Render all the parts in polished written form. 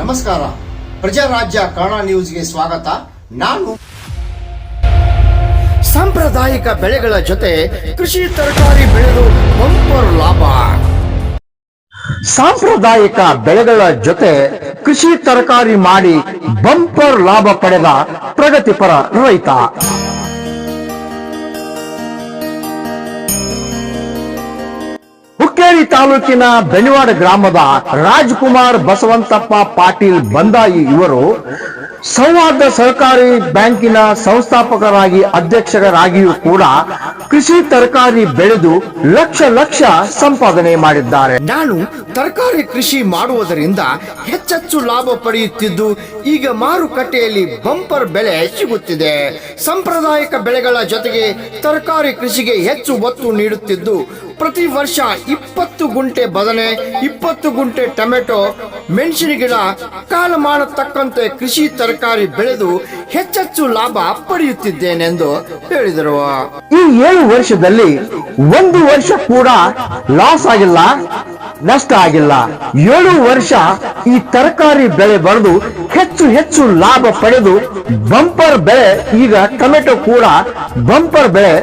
ನಮಸ್ಕಾರ, ಪ್ರಜಾರಾಜ್ಯ ಕನ್ನಡ ನ್ಯೂಸ್ಗೆ ಸ್ವಾಗತ. ನಾನು ಸಾಂಪ್ರದಾಯಿಕ ಬೆಳೆಗಳ ಜೊತೆ ಕೃಷಿ ತರಕಾರಿ ಬೆಳೆದು ಬಂಪರ್ ಲಾಭ. ಸಾಂಪ್ರದಾಯಿಕ ಬೆಳೆಗಳ ಜೊತೆ ಕೃಷಿ ತರಕಾರಿ ಮಾಡಿ ಬಂಪರ್ ಲಾಭ ಪಡೆದ ಪ್ರಗತಿಪರ ರೈತ. ಹುಕ್ಕೇರಿ ತಾಲೂಕಿನ ಬೆನಿವಾಡ ಗ್ರಾಮದ ರಾಜ್ಕುಮಾರ್ ಬಸವಂತಪ್ಪ ಪಾಟೀಲ್ ಬಂದಾಯಿ ಇವರು ಸಂವಾದ ಸಹಕಾರಿ ಬ್ಯಾಂಕಿನ ಸಂಸ್ಥಾಪಕರಾಗಿ ಅಧ್ಯಕ್ಷರಾಗಿಯೂ ಕೂಡ ಕೃಷಿ ತರಕಾರಿ ಬೆಳೆದು ಲಕ್ಷ ಸಂಪಾದನೆ ಮಾಡಿದ್ದಾರೆ. ನಾನು ತರಕಾರಿ ಕೃಷಿ ಮಾಡುವುದರಿಂದ ಹೆಚ್ಚೆಚ್ಚು ಲಾಭ ಪಡೆಯುತ್ತಿದ್ದು ಈಗ ಮಾರುಕಟ್ಟೆಯಲ್ಲಿ ಬಂಪರ್ ಬೆಲೆ ಸಿಗುತ್ತಿದೆ. ಸಾಂಪ್ರದಾಯಿಕ ಬೆಳೆಗಳ ಜೊತೆಗೆ ತರಕಾರಿ ಕೃಷಿಗೆ ಹೆಚ್ಚು ಒತ್ತು ನೀಡುತ್ತಿದ್ದು ಪ್ರತಿ ವರ್ಷ 20 ಗುಂಟೆ ಬದನೆ, 20 ಗುಂಟೆ ಟೊಮೆಟೊ, ಮೆಣಸಿನ ಗಿಡ ಕಾಲಮಾನ ತಕ್ಕಂತೆ ಕೃಷಿ ತರಕಾರಿ ಬೆಳೆದು ಹೆಚ್ಚೆಚ್ಚು ಲಾಭ ಪಡೆಯುತ್ತಿದ್ದೇನೆಂದು ಹೇಳಿದರು. ಈ 7 ವರ್ಷದಲ್ಲಿ 1 ವರ್ಷ ಕೂಡ ಲಾಸ್ ಆಗಿಲ್ಲ, ನಷ್ಟ ಆಗಿಲ್ಲ. 7 ವರ್ಷ ಈ ತರಕಾರಿ ಬೆಳೆ ಬೆಳೆದು ಹೆಚ್ಚು ಲಾಭ ಪಡೆದು ಬಂಪರ್ ಬೆಳೆ, ಈಗ ಟೊಮೆಟೊ ಕೂಡ ಬಂಪರ್ ಬೆಳೆ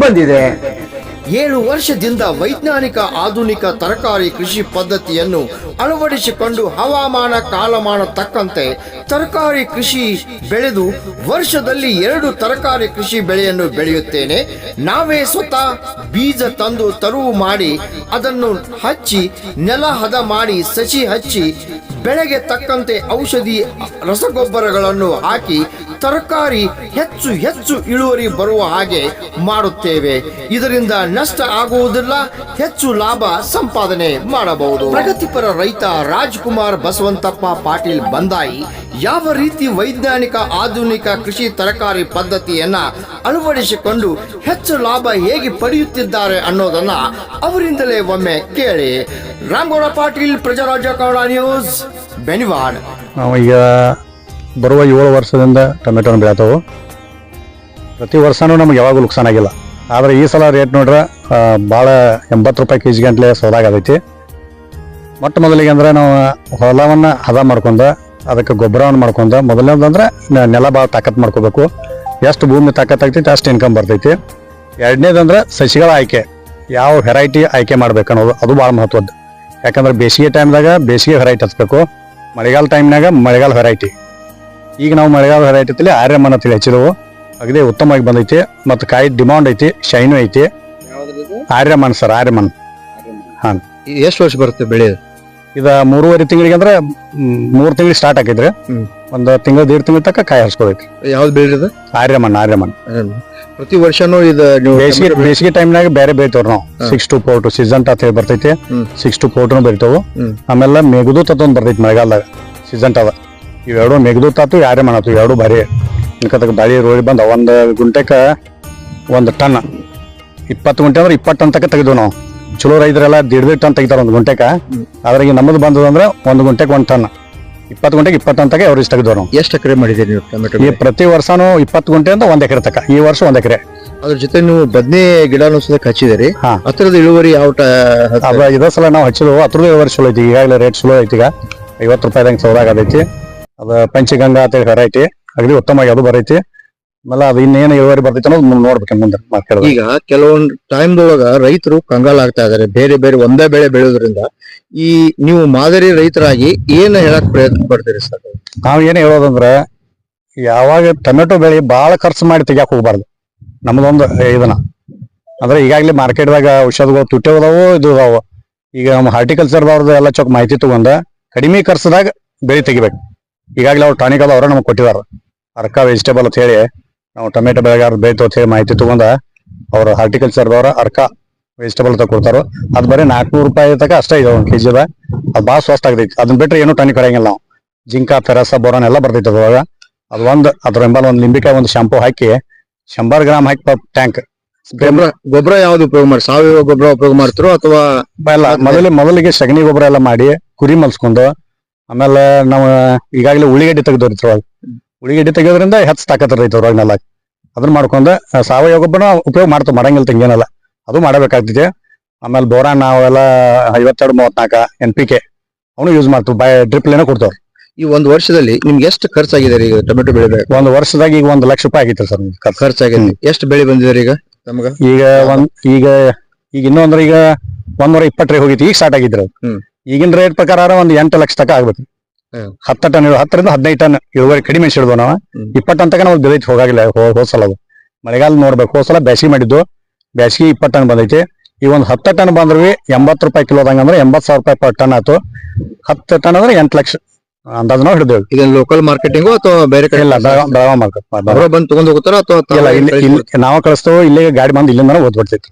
ಬಂದಿದೆ. 7 ವರ್ಷದಿಂದ ವೈಜ್ಞಾನಿಕ ಆಧುನಿಕ ತರಕಾರಿ ಕೃಷಿ ಪದ್ಧತಿಯನ್ನು ಅಳವಡಿಸಿಕೊಂಡು ಹವಾಮಾನ ಕಾಲಮಾನ ತಕ್ಕಂತೆ ತರಕಾರಿ ಕೃಷಿ ಬೆಳೆದು ವರ್ಷದಲ್ಲಿ 2 ತರಕಾರಿ ಕೃಷಿ ಬೆಳೆಯನ್ನು ಬೆಳೆಯುತ್ತೇನೆ. ನಾವೇ ಸ್ವತಃ ಬೀಜ ತಂದು ತರುವು ಮಾಡಿ ಅದನ್ನು ಹಚ್ಚಿ ನೆಲ ಹದ ಮಾಡಿ ಸಸಿ ಹಚ್ಚಿ ಬೆಳೆಗೆ ತಕ್ಕಂತೆ ಔಷಧಿ ರಸಗೊಬ್ಬರಗಳನ್ನು ಹಾಕಿ ತರಕಾರಿ ಹೆಚ್ಚು ಇಳುವರಿ ಬರುವ ಹಾಗೆ ಮಾಡುತ್ತೇವೆ. ಇದರಿಂದ ನಷ್ಟ ಆಗುವುದಿಲ್ಲ, ಹೆಚ್ಚು ಲಾಭ ಸಂಪಾದನೆ ಮಾಡಬಹುದು. ಪ್ರಗತಿಪರ ರೈತ ರಾಜ್ಕುಮಾರ್ ಬಸವಂತಪ್ಪ ಪಾಟೀಲ್ ಬಂದಾಯಿ ಯಾವ ರೀತಿ ವೈಜ್ಞಾನಿಕ ಆಧುನಿಕ ಕೃಷಿ ತರಕಾರಿ ಪದ್ಧತಿಯನ್ನ ಅಳವಡಿಸಿಕೊಂಡು ಹೆಚ್ಚು ಲಾಭ ಹೇಗೆ ಪಡೆಯುತ್ತಿದ್ದಾರೆ ಅನ್ನೋದನ್ನ ಅವರಿಂದಲೇ ಒಮ್ಮೆ ಕೇಳಿ. ರಾಮಗೌಡ ಪಾಟೀಲ್, ಪ್ರಜಾರಾಜ್ಯ ಕನ್ನಡ ನ್ಯೂಸ್, ಬೆನಿವಾಡ. ನಾವು ಈಗ ಬರುವ 7 ವರ್ಷದಿಂದ ಟೊಮೆಟೊನ ಬೆಳೆತವು. ಪ್ರತಿ ವರ್ಷನೂ ನಮ್ಗೆ ಯಾವಾಗೂ ನುಕ್ಸಾನ ಆಗಿಲ್ಲ. ಆದರೆ ಈ ಸಲ ರೇಟ್ ನೋಡ್ರೆ ಭಾಳ 80 ರೂಪಾಯಿ ಕೆಜಿ ಗಂಟ್ಲೆ ಸೌದಾಗದೈತಿ. ಮೊಟ್ಟ ಮೊದಲಿಗೆ ಅಂದ್ರೆ ನಾವು ಹೊಲವನ್ನು ಹದ ಮಾಡ್ಕೊಂಡು ಅದಕ್ಕೆ ಗೊಬ್ಬರವನ್ನು ಮಾಡ್ಕೊಂಡು, ಮೊದಲನೇದಂದ್ರೆ ನೆಲ ಭಾಳ ತಾಕತ್ತು ಮಾಡ್ಕೋಬೇಕು. ಎಷ್ಟು ಭೂಮಿ ತಾಕತ್ತಾಗ್ತೈತಿ ಅಷ್ಟು ಇನ್ಕಮ್ ಬರ್ತೈತಿ. ಎರಡನೇದಂದ್ರೆ ಸಸಿಗಳ ಆಯ್ಕೆ, ಯಾವ ವೆರೈಟಿ ಆಯ್ಕೆ ಮಾಡ್ಬೇಕು ಅನ್ನೋದು, ಅದು ಭಾಳ ಮಹತ್ವದ್ದು. ಯಾಕಂದ್ರೆ ಬೇಸಿಗೆ ಟೈಮ್ದಾಗ ಬೇಸಿಗೆ ವೆರೈಟಿ ಹಚ್ಬೇಕು, ಮಳೆಗಾಲ ಟೈಮ್ನಾಗ ಮಳೆಗಾಲ ವೆರೈಟಿ. ಈಗ ನಾವು ಮಳೆಗಾಲ ವೆರೈಟಿ ತಿಳಿ ಆರ್ಯಮನ್ ಅಂತ ಹಚ್ಚಿದೆವು, ಅಗದೇ ಉತ್ತಮವಾಗಿ ಬಂದೈತಿ. ಮತ್ತು ಕಾಯಿ ಡಿಮಾಂಡ್ ಐತಿ, ಶೈನು ಐತಿ. ಆರ್ಯಮನ್ ಸರ್, ಆರ್ಯಮನ್. ಹಾಂ. ಎಷ್ಟು ವರ್ಷ ಬರುತ್ತೆ ಬೆಳೆ? ಇದು 3.5 ತಿಂಗಳಿಗೆ ಅಂದ್ರೆ 3 ತಿಂಗಳಿಗೆ ಸ್ಟಾರ್ಟ್ ಆಗಿದ್ರೆ 1 ತಿಂಗಳು 1.5 ತಿಂಗಳ ತನಕ ಕಾಯಿ ಹರಿಸ್ಕೋಬೇಕು. ಯಾವ್ದು ಬೆಳೆ? ಆರ್ಯಮನ್. ಪ್ರತಿ ವರ್ಷನೂ ಇದು ಬೇಸಿಗೆ ಟೈಮ್ನಾಗ ಬೇರೆ ಬೆಳಿತವ್ರು ನಾವು. 6 to 4 ಸೀಸನ್ ಅಂತ ಹೇಳಿ ಬರ್ತೈತಿ. 6 to 4 ಬೆಳಿತಾವು. ಆಮೇಲೆ ಮೇಘದೂತ್ ಅಂತ ಒಂದು ಬರ್ತೈತಿ ಮಳೆಗಾಲದಾಗ ಸೀಸನ್ ಅದ. ಇವೆರಡು ಮೇಘದೂತ್ ಆತು, ಆರ್ಯಮನ್ ಆತು, ಇವೆರಡು ಭಾರಿ ಇನ್ಕತಕ್ಕ ಬಾಳಿ ರೋಡಿ ಬಂದ. 1 ಗುಂಟೆಗೆ 1 ಟನ್, 20 ಗುಂಟೆ ಅಂದ್ರೆ 20 ಟನ್ ತನಕ ತೆಗೆದು ನಾವು. ಚಲೋ ರೈತರೆಲ್ಲ 1.5 ಟನ್ ತೆಗಿತಾರೆ 1 ಗುಂಟೆಗೆ. ಅದ್ರಾಗ ನಮ್ಮದು ಬಂದದಂದ್ರೆ 1 ಗುಂಟೆಗೆ 1 ಟನ್, 20 ಗುಂಟೆಗೆ 20 ಟನ್ ತನಕ ಅವ್ರಿಗೆ ತೆಗೆದವ್ ನಾವು. ಎಷ್ಟು ಎಕರೆ ಮಾಡಿದ್ದೀರಿ ನೀವು ಟೊಮೆಟೊ? ಈ ಪ್ರತಿ ವರ್ಷನೂ 20 ಗುಂಟೆ ಅಂತ 1 ಎಕರೆ ತನಕ. ಈ ವರ್ಷ 1 ಎಕರೆ. ಅದ್ರ ಜೊತೆ ನೀವು ಬದನೆ ಗಿಡನೂ ಸಹ ಹಚ್ಚಿದಿರಿ. ಹತ್ತಿರದ ಇಳುವರಿ ಯಾವ ಇದೇ ಸಲ ನಾವು ಹಚ್ಚಿದ್ವು. ಹತ್ರದ ಇಳುವರಿ ಚಲೋ ಐತಿ. ಈಗಾಗಲೇ ರೇಟ್ ಚಲೋ ಐತಿ. ಈಗ 50 ರೂಪಾಯಿದಂಗೆ ಸೌದಾಗದೈತಿ. ಅದು ಪಂಚಗಂಗಾ ಅಂತ ವೆರೈಟಿ ಅಗದಿ ಉತ್ತಮವಾಗಿ ಅದು ಬರೈತಿ. ಆಮೇಲೆ ಅದು ಇನ್ನೇನು ಇಳುವರಿ ಬರ್ತೈತಿ ಅನ್ನೋದು ನೋಡ್ಬೇಕು ಮುಂದೆ ಮಾರ್ಕೆಟ್. ಈಗ ಕೆಲವೊಂದು ಟೈಮ್ದೊಳಗ ರೈತರು ಕಂಗಾಲ್ ಆಗ್ತಾ ಇದಾರೆ, ಬೇರೆ ಒಂದೇ ಬೆಳೆ ಬೆಳೆಯೋದ್ರಿಂದ. ಈ ನೀವು ಮಾದರಿ ರೈತರಾಗಿ ಏನ್ ಹೇಳಕ್ ಪ್ರಯತ್ನ ಪಡ್ತೀರಿ ಸರ್? ನಾವ್ ಏನ್ ಹೇಳೋದಂದ್ರೆ, ಯಾವಾಗ ಟೊಮೆಟೊ ಬೆಳೆ ಬಹಳ ಖರ್ಚು ಮಾಡಿ ತೆಗಿಯಾಕ ಹೋಗ್ಬಾರ್ದು. ನಮ್ದೊಂದು ಇದನ್ನ ಅಂದ್ರೆ ಈಗಾಗಲೇ ಮಾರ್ಕೆಟ್ದಾಗ ಔಷಧಗಳು ತುಟ್ಟಿ ಹೋದವು, ಇದು ಅದಾವು. ಈಗ ನಮ್ಮ ಹಾರ್ಟಿಕಲ್ಚರ್ದವ್ರದ್ದು ಎಲ್ಲ ಚೊಕ್ ಮಾಹಿತಿ ತಗೊಂಡ ಕಡಿಮೆ ಖರ್ಚದಾಗ ಬೆಳೆ ತೆಗಿಬೇಕು. ಈಗಾಗಲೇ ಅವ್ರು ಟಾನಿಕ್ ಅದ ಅವ್ರ ನಮ್ಗೆ ಕೊಟ್ಟಿದಾರ. ಅರ್ಕ ವೆಜಿಟೇಬಲ್ ಅಂತ ಹೇಳಿ ನಾವು ಟೊಮೆಟೊ ಬೆಳೆಗಾರ ಬೆಳಿತು ಅಂತ ಹೇಳಿ ಮಾಹಿತಿ ತಗೊಂಡ ಅವ್ರ ಹಾರ್ಟಿಕಲ್ಚರ್ದವ್ರ ಅರ್ಕ ವೆಜಿಟೇಬಲ್ ತಗೊಳ್ತಾರ. ಅದು ಬರೀ 400 ರೂಪಾಯಿ ತನಕ ಅಷ್ಟೇ ಇದೆ 1 kg. ಅದು ಭಾಳ ಸ್ವಸ್ಥ ಆಗತೈತಿ. ಅದನ್ನ ಬಿಟ್ರೆ ಏನು ಟಾನಿಕ್ ಹೊಡೆಯಂಗಿಲ್ಲ ನಾವು. ಜಿಂಕ, ಫೆರಸ, ಬೋರಾನ್ ಎಲ್ಲ ಬರ್ತೈತಿ ಅದ್ರೊಳಗ. ಅದು ಅದ್ರ ಎಂಬಲ್ 1 ಲಿಂಬಿಕಾಯಿ 1 ಶಾಂಪೂ ಹಾಕಿ 100 ಗ್ರಾಮ್ ಹಾಕಿ ಟ್ಯಾಂಕ್. ಗೊಬ್ಬರ ಯಾವ್ದು ಉಪಯೋಗ ಮಾಡಿ? ಸಾವಯವ ಗೊಬ್ಬರ ಉಪಯೋಗ ಮಾಡ್ತಿರೋ ಅಥವಾ ಮೊದಲಿಗೆ ಸಗಣಿ ಗೊಬ್ಬರ ಎಲ್ಲ ಮಾಡಿ ಕುರಿ ಮಲ್ಸ್ಕೊಂಡು, ಆಮೇಲೆ ನಾವು ಈಗಾಗಲೇ ಉಳಿಗಡ್ಡಿ ತೆಗೆದೋರಿತ್ರ. ಉಳಿಗಡ್ಡಿ ತೆಗೆಯೋದ್ರಿಂದ ಹೆಚ್ಚು ತಾಕತ್ ರೈತ ಅದ್ರಾಗನೆಲ್ಲ. ಅದನ್ನ ಮಾಡ್ಕೊಂಡು ಸಾವಯವ ಗೊಬ್ಬರ ಉಪಯೋಗ ಮಾಡ್ತಾವ, ಮಾಡಂಗಿಲ್ಲ ತಂಗೇನಲ್ಲ, ಅದು ಮಾಡಬೇಕಾಗ್ತೈತಿ. ಆಮೇಲೆ ಬೋರಾನ್ ನಾವೆಲ್ಲ 52-34 NPK ಅವನು ಯೂಸ್ ಮಾಡ್ತೀವಿ, ಡ್ರಿಪ್ ಲೈನ ಕೊಡ್ತಾವ್ರಿ. ಈ ಒಂದು ವರ್ಷದಲ್ಲಿ ನಿಮ್ಗೆ ಎಷ್ಟು ಖರ್ಚಾಗಿದೆ ಈಗ ಟೊಮೆಟೊ ಬೆಳಿಬೇಕು? ಒಂದು ವರ್ಷದಾಗ ಈಗ 1 ಲಕ್ಷ ರೂಪಾಯಿ ಆಗೈತ್ರಿ ಸರ್ ಖರ್ಚಾಗಿದೆ. ಎಷ್ಟು ಬೆಳೆ ಬಂದಿದೆ ಈಗ ನಮ್ಗ? ಈಗ ಇನ್ನೂ ಅಂದ್ರೆ ಈಗ 120 ರೇ ಹೋಗಿತ್ತು, ಈಗ ಸ್ಟಾರ್ಟ್ ಆಗಿದ್ರು. ಈಗಿನ ರೇಟ್ ಪ್ರಕಾರ ಒಂದು 8 ಲಕ್ಷ ತನಕ ಆಗ್ಬೇಕು. 10 ಟನ್ 10ರಿಂದ 15 ಟನ್ ಇಳುವರಿ ಕಡಿಮೆ ಸಿಡ್ದು ನಾವು 20 ಟನ್ ತನಕ ನಾವು ಬೆಳೀತಿ ಹೋಗಾಗಿಲ್ಲ. ಹೋದ್ಸಲ ಅದು ಮಳೆಗಾಲ ನೋಡ್ಬೇಕು, ಹೋದ್ಸಲ ಬ್ಯಾಸಿಗೆ ಮಾಡಿದ್ದು, ಬ್ಯಾಸಿಗೆ 20 ಟನ್ ಬಂದೈತಿ. ಈ ಒಂದು 10 ಟನ್ ಬಂದ್ರಿ 80 ರೂಪಾಯಿ ಕಿಲೋದಂಗ ಅಂದ್ರೆ 80,000 ರೂಪಾಯಿ ಪರ್ ಟನ್ ಆಯ್ತು. 10 ಟನ್ ಅಂದ್ರೆ 8 ಲಕ್ಷ ಅಂದಾಜು ನಾವು ಹಿಡಿದೇವೆ. ಇದನ್ನ ಲೋಕಲ್ ಮಾರ್ಕೆಟಿಂಗು ಅಥವಾ ಬೇರೆ ಕಡೆ? ಇಲ್ಲ, ಬೆಳಗಾವಿ ಮಾರ್ಕೆಟ್ ಬಂದು ತಗೊಂಡ್ ಹೋಗ್ತಾರ ಅಥವಾ ಇಲ್ಲ, ಇಲ್ಲಿ ನಾವು ಕಳಿಸ್ತೇವೆ. ಇಲ್ಲೇ ಗಾಡಿ ಬಂದು ಇಲ್ಲಿಂದ ಓದ್ಬಿಡ್ತೈತಿ.